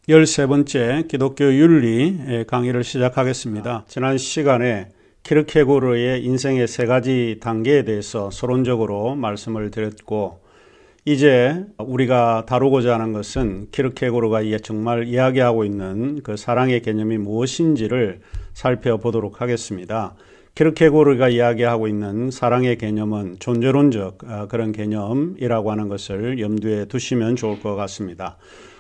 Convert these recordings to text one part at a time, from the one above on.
13번째 기독교 윤리 강의를 시작하겠습니다. 지난 시간에 키르케고르의 인생의 세 가지 단계에 대해서 서론적으로 말씀을 드렸고, 이제 우리가 다루고자 하는 것은 키르케고르가 정말 이야기하고 있는 그 사랑의 개념이 무엇인지를 살펴보도록 하겠습니다. 키르케고르가 이야기하고 있는 사랑의 개념은 존재론적 그런 개념이라고 하는 것을 염두에 두시면 좋을 것 같습니다.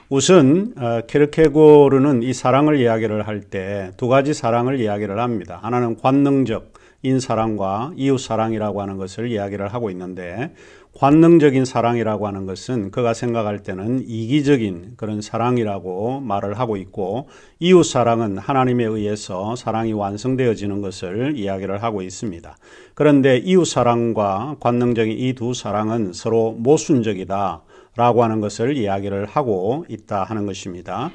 우선 키르케고르는 이 사랑을 이야기를 할 때 두 가지 사랑을 이야기를 합니다. 하나는 관능적인 사랑과 이웃사랑이라고 하는 것을 이야기를 하고 있는데, 관능적인 사랑이라고 하는 것은 그가 생각할 때는 이기적인 그런 사랑이라고 말을 하고 있고, 이웃사랑은 하나님에 의해서 사랑이 완성되어지는 것을 이야기를 하고 있습니다. 그런데 이웃사랑과 관능적인 이 두 사랑은 서로 모순적이다 라고 하는 것을 이야기를 하고 있다 하는 것입니다.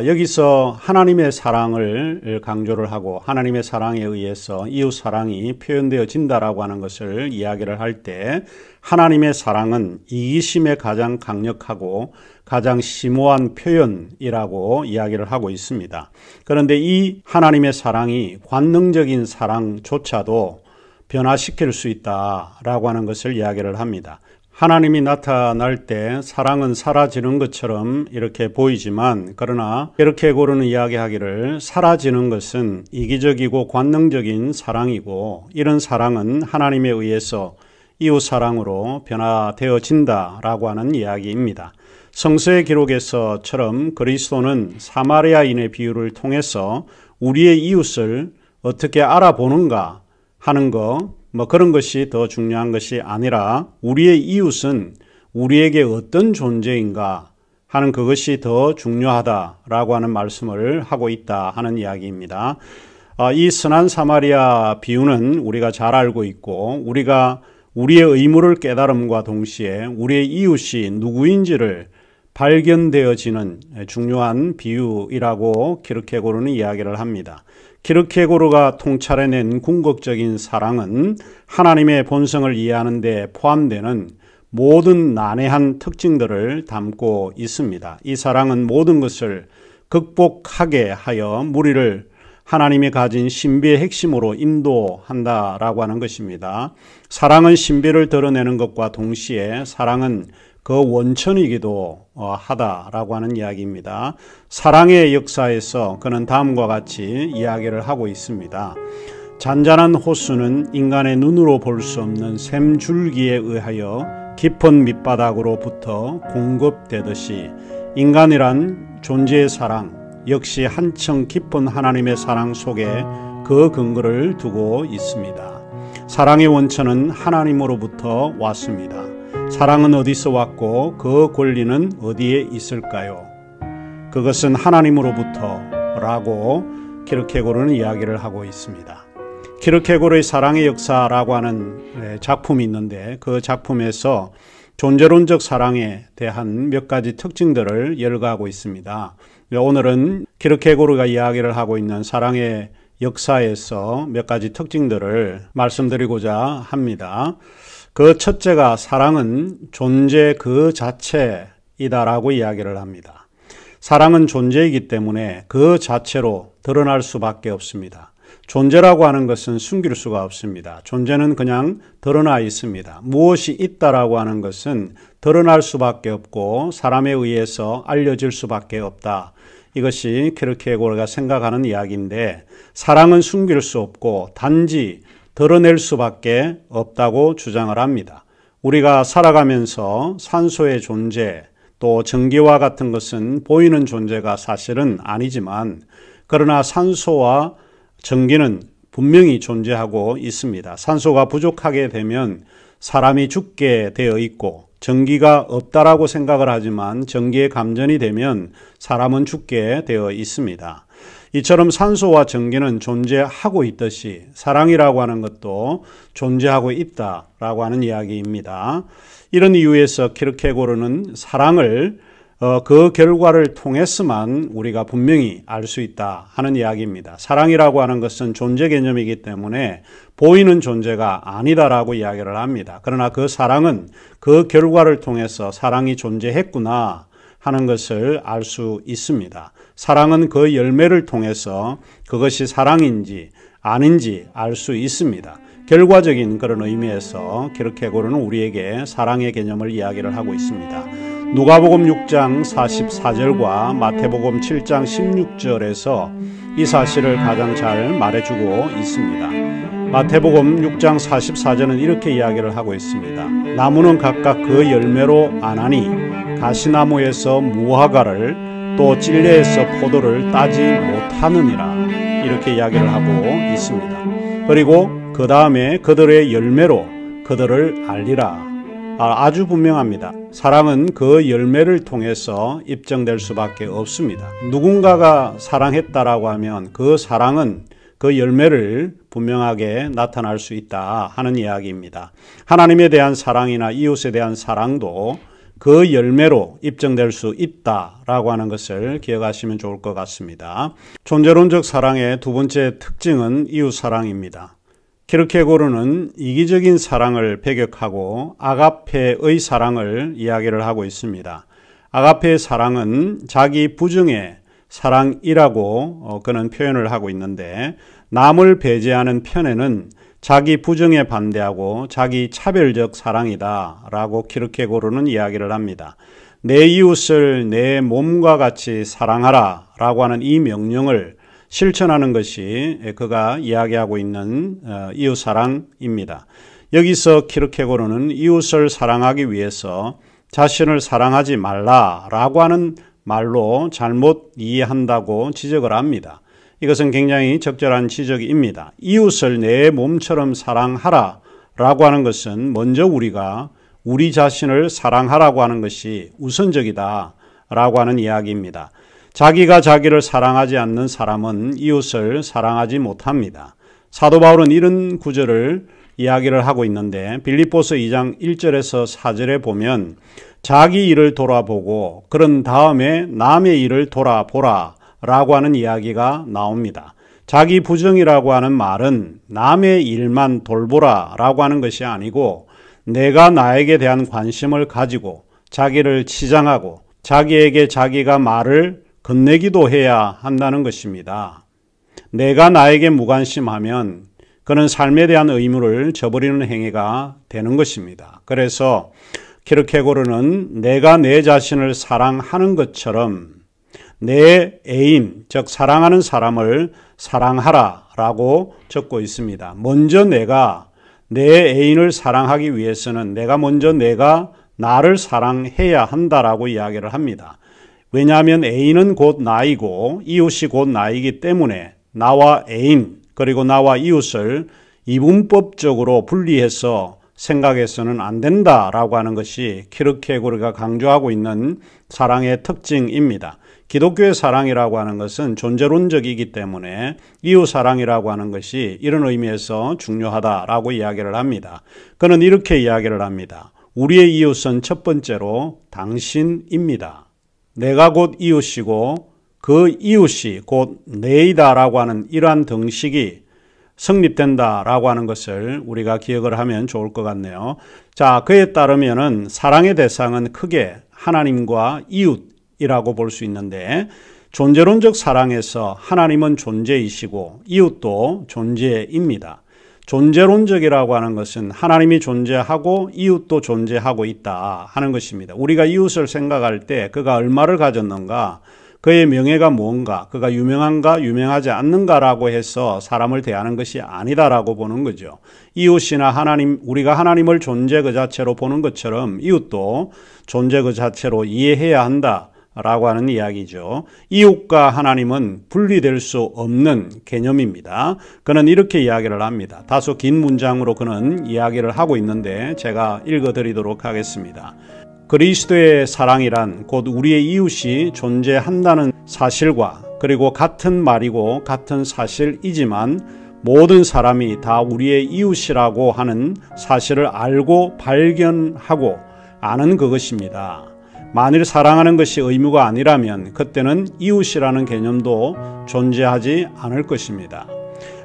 여기서 하나님의 사랑을 강조를 하고 하나님의 사랑에 의해서 이웃 사랑이 표현되어진다라고 하는 것을 이야기를 할 때, 하나님의 사랑은 이기심에 가장 강력하고 가장 심오한 표현이라고 이야기를 하고 있습니다. 그런데 이 하나님의 사랑이 관능적인 사랑조차도 변화시킬 수 있다라고 하는 것을 이야기를 합니다. 하나님이 나타날 때 사랑은 사라지는 것처럼 이렇게 보이지만, 그러나 키르케고르는 이야기하기를 사라지는 것은 이기적이고 관능적인 사랑이고, 이런 사랑은 하나님에 의해서 이웃사랑으로 변화되어진다라고 하는 이야기입니다. 성서의 기록에서처럼 그리스도는 사마리아인의 비유를 통해서 우리의 이웃을 어떻게 알아보는가 하는 그런 것이 더 중요한 것이 아니라, 우리의 이웃은 우리에게 어떤 존재인가 하는 그것이 더 중요하다라고 하는 말씀을 하고 있다 하는 이야기입니다. 이 선한 사마리아 비유는 우리가 잘 알고 있고, 우리가 우리의 의무를 깨달음과 동시에 우리의 이웃이 누구인지를 발견되어지는 중요한 비유이라고 키르케고르는 이야기를 합니다. 키르케고르가 통찰해낸 궁극적인 사랑은 하나님의 본성을 이해하는 데 포함되는 모든 난해한 특징들을 담고 있습니다. 이 사랑은 모든 것을 극복하게 하여 무리를 하나님이 가진 신비의 핵심으로 인도한다라고 하는 것입니다. 사랑은 신비를 드러내는 것과 동시에 사랑은 그 원천이기도 하다라고 하는 이야기입니다. 사랑의 역사에서 그는 다음과 같이 이야기를 하고 있습니다. 잔잔한 호수는 인간의 눈으로 볼 수 없는 샘줄기에 의하여 깊은 밑바닥으로부터 공급되듯이, 인간이란 존재의 사랑 역시 한층 깊은 하나님의 사랑 속에 그 근거를 두고 있습니다. 사랑의 원천은 하나님으로부터 왔습니다. 사랑은 어디서 왔고 그 권리는 어디에 있을까요? 그것은 하나님으로부터라고 키르케고르는 이야기를 하고 있습니다. 키르케고르의 사랑의 역사라고 하는 작품이 있는데, 그 작품에서 존재론적 사랑에 대한 몇 가지 특징들을 열거하고 있습니다. 오늘은 키르케고르가 이야기를 하고 있는 사랑의 역사에서 몇 가지 특징들을 말씀드리고자 합니다. 그 첫째가, 사랑은 존재 그 자체이다라고 이야기를 합니다. 사랑은 존재이기 때문에 그 자체로 드러날 수밖에 없습니다. 존재라고 하는 것은 숨길 수가 없습니다. 존재는 그냥 드러나 있습니다. 무엇이 있다라고 하는 것은 드러날 수밖에 없고 사람에 의해서 알려질 수밖에 없다. 이것이 키르케고르가 생각하는 이야기인데, 사랑은 숨길 수 없고 단지 드러낼 수밖에 없다고 주장을 합니다. 우리가 살아가면서 산소의 존재, 또 전기와 같은 것은 보이는 존재가 사실은 아니지만, 그러나 산소와 전기는 분명히 존재하고 있습니다. 산소가 부족하게 되면 사람이 죽게 되어 있고, 전기가 없다라고 생각을 하지만 전기의 감전이 되면 사람은 죽게 되어 있습니다. 이처럼 산소와 전기는 존재하고 있듯이 사랑이라고 하는 것도 존재하고 있다라고 하는 이야기입니다. 이런 이유에서 키르케고르는 사랑을 그 결과를 통해서만 우리가 분명히 알 수 있다 하는 이야기입니다. 사랑이라고 하는 것은 존재 개념이기 때문에 보이는 존재가 아니다라고 이야기를 합니다. 그러나 그 사랑은 그 결과를 통해서 사랑이 존재했구나 하는 것을 알 수 있습니다. 사랑은 그 열매를 통해서 그것이 사랑인지 아닌지 알 수 있습니다. 결과적인 그런 의미에서 키르케고르는 우리에게 사랑의 개념을 이야기를 하고 있습니다. 누가복음 6장 44절과 마태복음 7장 16절에서 이 사실을 가장 잘 말해주고 있습니다. 마태복음 6장 44절은 이렇게 이야기를 하고 있습니다. 나무는 각각 그 열매로 아나니 가시나무에서 무화과를 또 찔레에서 포도를 따지 못하느니라, 이렇게 이야기를 하고 있습니다. 그리고 그 다음에 그들의 열매로 그들을 알리라. 아주 분명합니다. 사랑은 그 열매를 통해서 입증될 수밖에 없습니다. 누군가가 사랑했다라고 하면 그 사랑은 그 열매를 분명하게 나타날 수 있다 하는 이야기입니다. 하나님에 대한 사랑이나 이웃에 대한 사랑도 그 열매로 입증될 수 있다라고 하는 것을 기억하시면 좋을 것 같습니다. 존재론적 사랑의 두 번째 특징은 이웃 사랑입니다. 키르케고르는 이기적인 사랑을 배격하고 아가페의 사랑을 이야기를 하고 있습니다. 아가페의 사랑은 자기 부정의 사랑이라고 그는 표현을 하고 있는데, 남을 배제하는 편에는 자기 부정에 반대하고 자기 차별적 사랑이다 라고 키르케고르는 이야기를 합니다. 내 이웃을 내 몸과 같이 사랑하라 라고 하는 이 명령을 실천하는 것이 그가 이야기하고 있는 이웃사랑입니다. 여기서 키르케고르는 이웃을 사랑하기 위해서 자신을 사랑하지 말라라고 하는 말로 잘못 이해한다고 지적을 합니다. 이것은 굉장히 적절한 지적입니다. 이웃을 내 몸처럼 사랑하라 라고 하는 것은 먼저 우리가 우리 자신을 사랑하라고 하는 것이 우선적이다 라고 하는 이야기입니다. 자기가 자기를 사랑하지 않는 사람은 이웃을 사랑하지 못합니다. 사도 바울은 이런 구절을 이야기를 하고 있는데, 빌립보서 2장 1절에서 4절에 보면 자기 일을 돌아보고 그런 다음에 남의 일을 돌아보라 라고 하는 이야기가 나옵니다. 자기 부정이라고 하는 말은 남의 일만 돌보라 라고 하는 것이 아니고, 내가 나에게 대한 관심을 가지고 자기를 치장하고 자기에게 자기가 말을 건네기도 해야 한다는 것입니다. 내가 나에게 무관심하면 그는 삶에 대한 의무를 저버리는 행위가 되는 것입니다. 그래서 키르케고르는 내가 내 자신을 사랑하는 것처럼 내 애인, 즉 사랑하는 사람을 사랑하라 라고 적고 있습니다. 먼저 내가 내 애인을 사랑하기 위해서는 내가 먼저 나를 사랑해야 한다라고 이야기를 합니다. 왜냐하면 애인은 곧 나이고 이웃이 곧 나이기 때문에 나와 애인 그리고 나와 이웃을 이분법적으로 분리해서 생각해서는 안 된다라고 하는 것이 키르케고르가 강조하고 있는 사랑의 특징입니다. 기독교의 사랑이라고 하는 것은 존재론적이기 때문에 이웃 사랑이라고 하는 것이 이런 의미에서 중요하다라고 이야기를 합니다. 그는 이렇게 이야기를 합니다. 우리의 이웃은 첫 번째로 당신입니다. 내가 곧 이웃이고 그 이웃이 곧 내이다라고 하는 이러한 등식이 성립된다라고 하는 것을 우리가 기억을 하면 좋을 것 같네요. 자, 그에 따르면은 사랑의 대상은 크게 하나님과 이웃이라고 볼 수 있는데, 존재론적 사랑에서 하나님은 존재이시고 이웃도 존재입니다. 존재론적이라고 하는 것은 하나님이 존재하고 이웃도 존재하고 있다 하는 것입니다. 우리가 이웃을 생각할 때 그가 얼마를 가졌는가, 그의 명예가 뭔가, 그가 유명한가 유명하지 않는가라고 해서 사람을 대하는 것이 아니다라고 보는 거죠. 이웃이나 하나님, 우리가 하나님을 존재 그 자체로 보는 것처럼 이웃도 존재 그 자체로 이해해야 한다 라고 하는 이야기죠. 이웃과 하나님은 분리될 수 없는 개념입니다. 그는 이렇게 이야기를 합니다. 다소 긴 문장으로 그는 이야기를 하고 있는데 제가 읽어드리도록 하겠습니다. 그리스도의 사랑이란 곧 우리의 이웃이 존재한다는 사실과 그리고 같은 말이고 같은 사실이지만 모든 사람이 다 우리의 이웃이라고 하는 사실을 알고 발견하고 아는 그것입니다. 만일 사랑하는 것이 의무가 아니라면 그때는 이웃이라는 개념도 존재하지 않을 것입니다.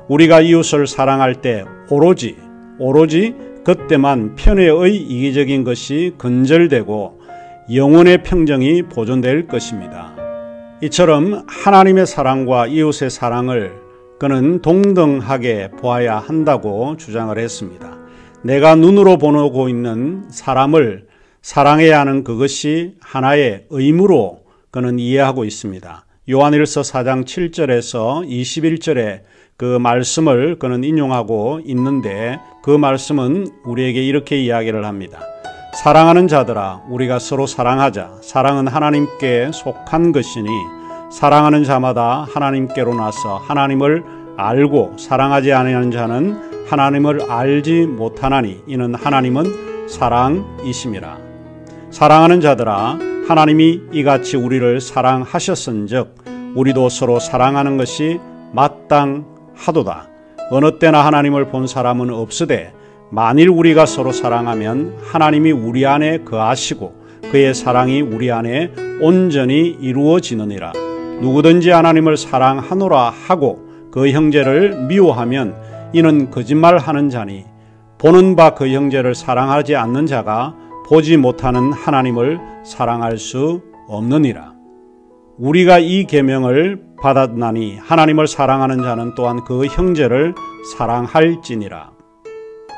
우리가 이웃을 사랑할 때 오로지 그때만 편애의 이기적인 것이 근절되고 영원의 평정이 보존될 것입니다. 이처럼 하나님의 사랑과 이웃의 사랑을 그는 동등하게 보아야 한다고 주장을 했습니다. 내가 눈으로 보고 있는 사람을 사랑해야 하는 그것이 하나의 의무로 그는 이해하고 있습니다. 요한일서 4장 7절에서 21절에 그 말씀을 그는 인용하고 있는데 그 말씀은 우리에게 이렇게 이야기를 합니다. 사랑하는 자들아 우리가 서로 사랑하자. 사랑은 하나님께 속한 것이니 사랑하는 자마다 하나님께로 나서 하나님을 알고 사랑하지 아니하는 자는 하나님을 알지 못하나니 이는 하나님은 사랑이심이라. 사랑하는 자들아 하나님이 이같이 우리를 사랑하셨은즉 우리도 서로 사랑하는 것이 마땅하도다. 어느 때나 하나님을 본 사람은 없으되 만일 우리가 서로 사랑하면 하나님이 우리 안에 거하시고 그의 사랑이 우리 안에 온전히 이루어지느니라. 누구든지 하나님을 사랑하노라 하고 그 형제를 미워하면 이는 거짓말하는 자니 보는 바 그 형제를 사랑하지 않는 자가 보지 못하는 하나님을 사랑할 수 없느니라. 우리가 이 계명을 받았나니 하나님을 사랑하는 자는 또한 그 형제를 사랑할지니라.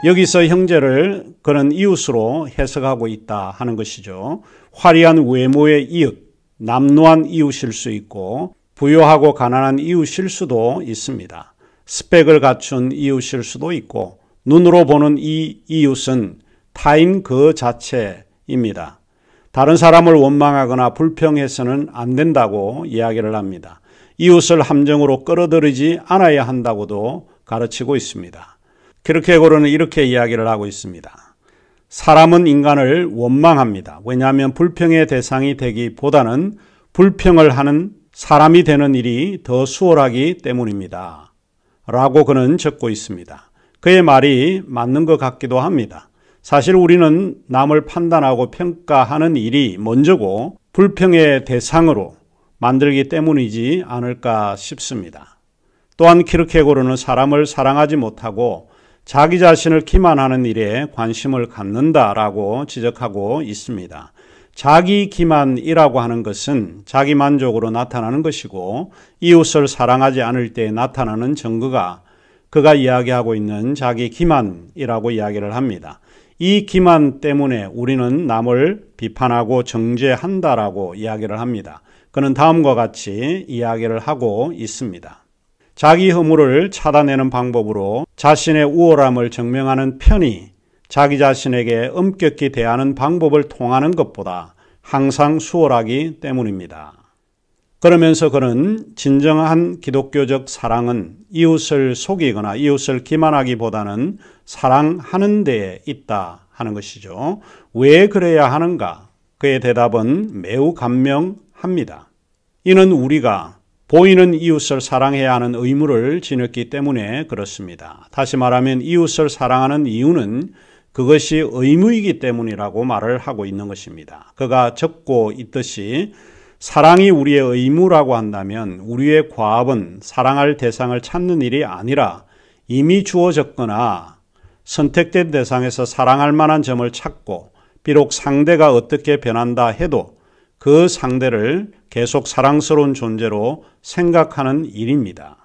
여기서 형제를 그는 이웃으로 해석하고 있다 하는 것이죠. 화려한 외모의 이웃, 남루한 이웃일 수 있고 부유하고 가난한 이웃일 수도 있습니다. 스펙을 갖춘 이웃일 수도 있고 눈으로 보는 이 이웃은 타인 그 자체입니다. 다른 사람을 원망하거나 불평해서는 안 된다고 이야기를 합니다. 이웃을 함정으로 끌어들이지 않아야 한다고도 가르치고 있습니다. 키르케고르는 이렇게 이야기를 하고 있습니다. 사람은 인간을 원망합니다. 왜냐하면 불평의 대상이 되기보다는 불평을 하는 사람이 되는 일이 더 수월하기 때문입니다. 라고 그는 적고 있습니다. 그의 말이 맞는 것 같기도 합니다. 사실 우리는 남을 판단하고 평가하는 일이 먼저고 불평의 대상으로 만들기 때문이지 않을까 싶습니다. 또한 키르케고르는 사람을 사랑하지 못하고 자기 자신을 기만하는 일에 관심을 갖는다라고 지적하고 있습니다. 자기 기만이라고 하는 것은 자기 만족으로 나타나는 것이고 이웃을 사랑하지 않을 때 나타나는 증거가 그가 이야기하고 있는 자기 기만이라고 이야기를 합니다. 이 기만 때문에 우리는 남을 비판하고 정죄한다라고 이야기를 합니다. 그는 다음과 같이 이야기를 하고 있습니다. 자기 허물을 찾아내는 방법으로 자신의 우월함을 증명하는 편이 자기 자신에게 엄격히 대하는 방법을 통하는 것보다 항상 수월하기 때문입니다. 그러면서 그는 진정한 기독교적 사랑은 이웃을 속이거나 이웃을 기만하기보다는 사랑하는 데에 있다 하는 것이죠. 왜 그래야 하는가? 그의 대답은 매우 간명합니다. 이는 우리가 보이는 이웃을 사랑해야 하는 의무를 지녔기 때문에 그렇습니다. 다시 말하면 이웃을 사랑하는 이유는 그것이 의무이기 때문이라고 말을 하고 있는 것입니다. 그가 적고 있듯이 사랑이 우리의 의무라고 한다면 우리의 과업은 사랑할 대상을 찾는 일이 아니라 이미 주어졌거나 선택된 대상에서 사랑할 만한 점을 찾고 비록 상대가 어떻게 변한다 해도 그 상대를 계속 사랑스러운 존재로 생각하는 일입니다.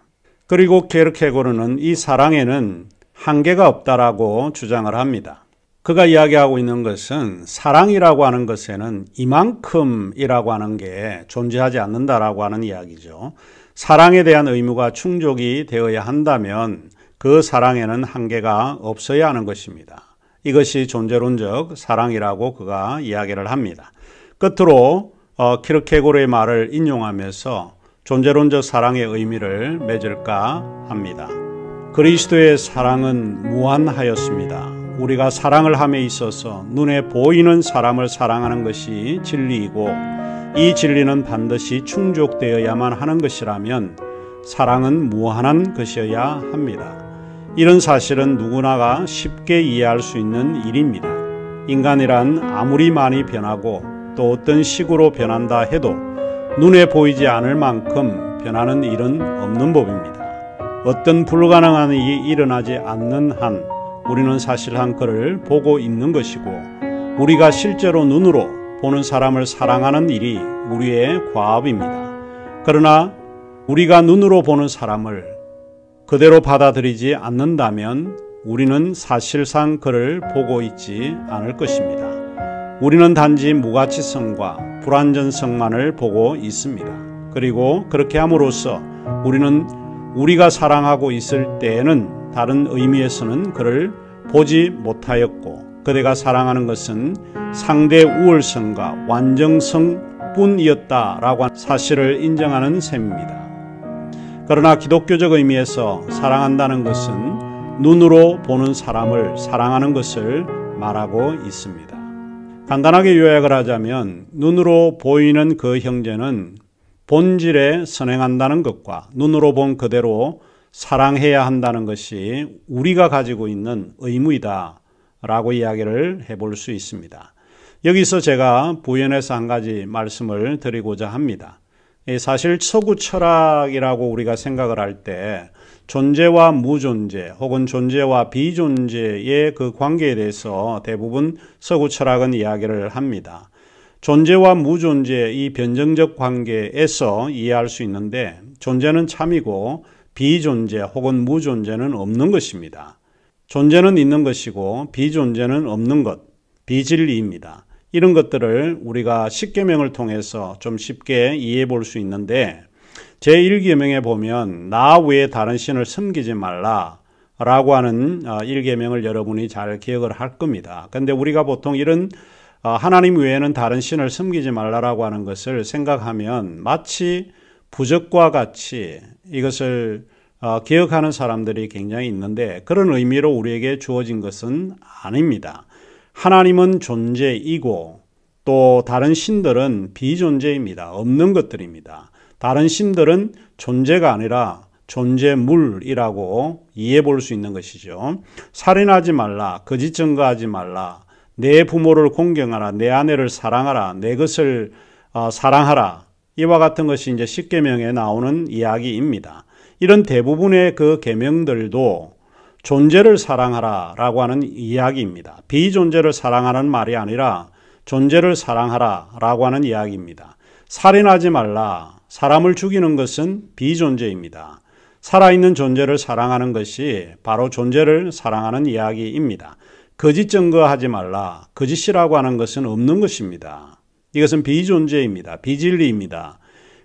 그리고 키르케고르는 이 사랑에는 한계가 없다라고 주장을 합니다. 그가 이야기하고 있는 것은 사랑이라고 하는 것에는 이만큼이라고 하는 게 존재하지 않는다라고 하는 이야기죠. 사랑에 대한 의무가 충족이 되어야 한다면 그 사랑에는 한계가 없어야 하는 것입니다. 이것이 존재론적 사랑이라고 그가 이야기를 합니다. 끝으로 키르케고르의 말을 인용하면서 존재론적 사랑의 의미를 맺을까 합니다. 그리스도의 사랑은 무한하였습니다. 우리가 사랑을 함에 있어서 눈에 보이는 사람을 사랑하는 것이 진리이고 이 진리는 반드시 충족되어야만 하는 것이라면 사랑은 무한한 것이어야 합니다. 이런 사실은 누구나가 쉽게 이해할 수 있는 일입니다. 인간이란 아무리 많이 변하고 또 어떤 식으로 변한다 해도 눈에 보이지 않을 만큼 변하는 일은 없는 법입니다. 어떤 불가능한 일이 일어나지 않는 한 우리는 사실 한 그를 보고 있는 것이고 우리가 실제로 눈으로 보는 사람을 사랑하는 일이 우리의 과업입니다. 그러나 우리가 눈으로 보는 사람을 그대로 받아들이지 않는다면 우리는 사실상 그를 보고 있지 않을 것입니다. 우리는 단지 무가치성과 불완전성만을 보고 있습니다. 그리고 그렇게 함으로써 우리는 우리가 사랑하고 있을 때에는 다른 의미에서는 그를 보지 못하였고 그대가 사랑하는 것은 상대 우월성과 완전성뿐이었다라고 하는 사실을 인정하는 셈입니다. 그러나 기독교적 의미에서 사랑한다는 것은 눈으로 보는 사람을 사랑하는 것을 말하고 있습니다. 간단하게 요약을 하자면 눈으로 보이는 그 형제는 본질에 선행한다는 것과 눈으로 본 그대로 사랑해야 한다는 것이 우리가 가지고 있는 의무이다 라고 이야기를 해볼 수 있습니다. 여기서 제가 부연해서 한 가지 말씀을 드리고자 합니다. 사실 서구 철학이라고 우리가 생각을 할 때 존재와 무존재 혹은 존재와 비존재의 그 관계에 대해서 대부분 서구 철학은 이야기를 합니다. 존재와 무존재의 이 변정적 관계에서 이해할 수 있는데 존재는 참이고 비존재 혹은 무존재는 없는 것입니다. 존재는 있는 것이고 비존재는 없는 것, 비진리입니다. 이런 것들을 우리가 십계명을 통해서 좀 쉽게 이해해 볼 수 있는데 제1계명에 보면 나 외에 다른 신을 섬기지 말라 라고 하는 1계명을 여러분이 잘 기억을 할 겁니다. 그런데 우리가 보통 이런 하나님 외에는 다른 신을 섬기지 말라라고 하는 것을 생각하면 마치 부적과 같이 이것을 기억하는 사람들이 굉장히 있는데 그런 의미로 우리에게 주어진 것은 아닙니다. 하나님은 존재이고 또 다른 신들은 비존재입니다. 없는 것들입니다. 다른 신들은 존재가 아니라 존재물이라고 이해해 볼 수 있는 것이죠. 살인하지 말라, 거짓 증거하지 말라, 내 부모를 공경하라, 내 아내를 사랑하라, 내 것을 사랑하라. 이와 같은 것이 이제 십계명에 나오는 이야기입니다. 이런 대부분의 그 계명들도 존재를 사랑하라라고 하는 이야기입니다. 비존재를 사랑하는 말이 아니라 존재를 사랑하라라고 하는 이야기입니다. 살인하지 말라. 사람을 죽이는 것은 비존재입니다. 살아있는 존재를 사랑하는 것이 바로 존재를 사랑하는 이야기입니다. 거짓 증거하지 말라. 거짓이라고 하는 것은 없는 것입니다. 이것은 비존재입니다. 비진리입니다.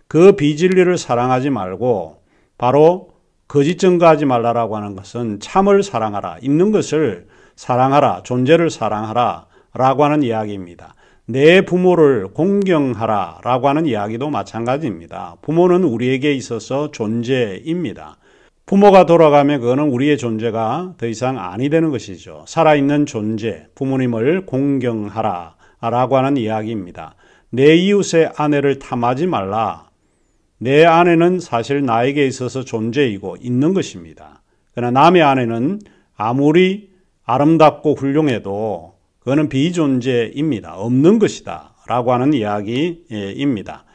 그 비진리를 사랑하지 말고 바로 거짓 증거하지 말라라고 하는 것은 참을 사랑하라. 있는 것을 사랑하라. 존재를 사랑하라 라고 하는 이야기입니다. 내 부모를 공경하라 라고 하는 이야기도 마찬가지입니다. 부모는 우리에게 있어서 존재입니다. 부모가 돌아가면 그거는 우리의 존재가 더 이상 아니 되는 것이죠. 살아있는 존재, 부모님을 공경하라 라고 하는 이야기입니다. 내 이웃의 아내를 탐하지 말라. 내 아내는 사실 나에게 있어서 존재이고 있는 것입니다. 그러나 남의 아내는 아무리 아름답고 훌륭해도 그거는 비존재입니다. 없는 것이다 라고 하는 이야기입니다.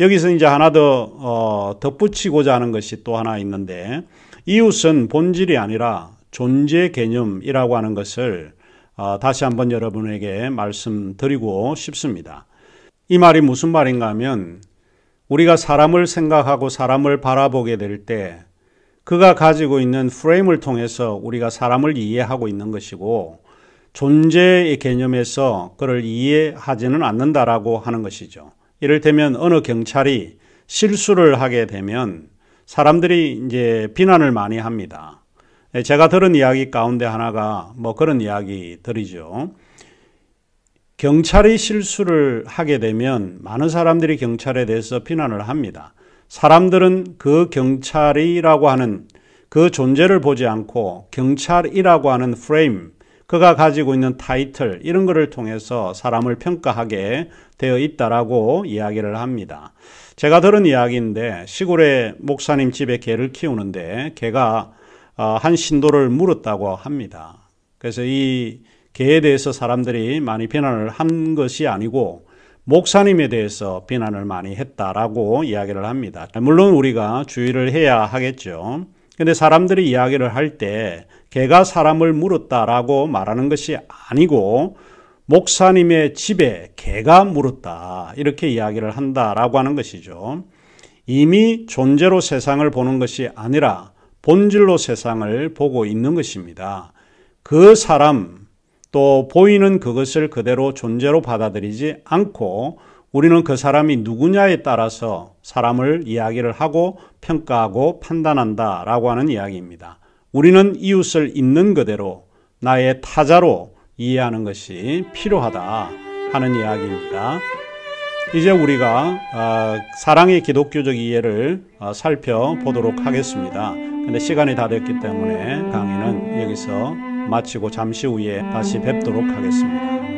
여기서 이제 하나 더 덧붙이고자 하는 것이 또 하나 있는데 이웃은 본질이 아니라 존재 개념이라고 하는 것을 다시 한번 여러분에게 말씀드리고 싶습니다. 이 말이 무슨 말인가 하면 우리가 사람을 생각하고 사람을 바라보게 될 때 그가 가지고 있는 프레임을 통해서 우리가 사람을 이해하고 있는 것이고 존재의 개념에서 그를 이해하지는 않는다라고 하는 것이죠. 이를테면 어느 경찰이 실수를 하게 되면 사람들이 이제 비난을 많이 합니다. 제가 들은 이야기 가운데 하나가 뭐 그런 이야기들이죠. 경찰이 실수를 하게 되면 많은 사람들이 경찰에 대해서 비난을 합니다. 사람들은 그 경찰이라고 하는 그 존재를 보지 않고 경찰이라고 하는 프레임, 그가 가지고 있는 타이틀 이런 것을 통해서 사람을 평가하게 되어 있다라고 이야기를 합니다. 제가 들은 이야기인데 시골에 목사님 집에 개를 키우는데 개가 한 신도를 물었다고 합니다. 그래서 이 개에 대해서 사람들이 많이 비난을 한 것이 아니고 목사님에 대해서 비난을 많이 했다라고 이야기를 합니다. 물론 우리가 주의를 해야 하겠죠. 근데 사람들이 이야기를 할 때 개가 사람을 물었다라고 말하는 것이 아니고 목사님의 집에 개가 물었다. 이렇게 이야기를 한다라고 하는 것이죠. 이미 존재로 세상을 보는 것이 아니라 본질로 세상을 보고 있는 것입니다. 그 사람 또 보이는 그것을 그대로 존재로 받아들이지 않고 우리는 그 사람이 누구냐에 따라서 사람을 이야기를 하고 평가하고 판단한다라고 하는 이야기입니다. 우리는 이웃을 있는 그대로 나의 타자로 이해하는 것이 필요하다 하는 이야기입니다. 이제 우리가 사랑의 기독교적 이해를 살펴보도록 하겠습니다. 근데 시간이 다 됐기 때문에 강의는 여기서 마치고 잠시 후에 다시 뵙도록 하겠습니다.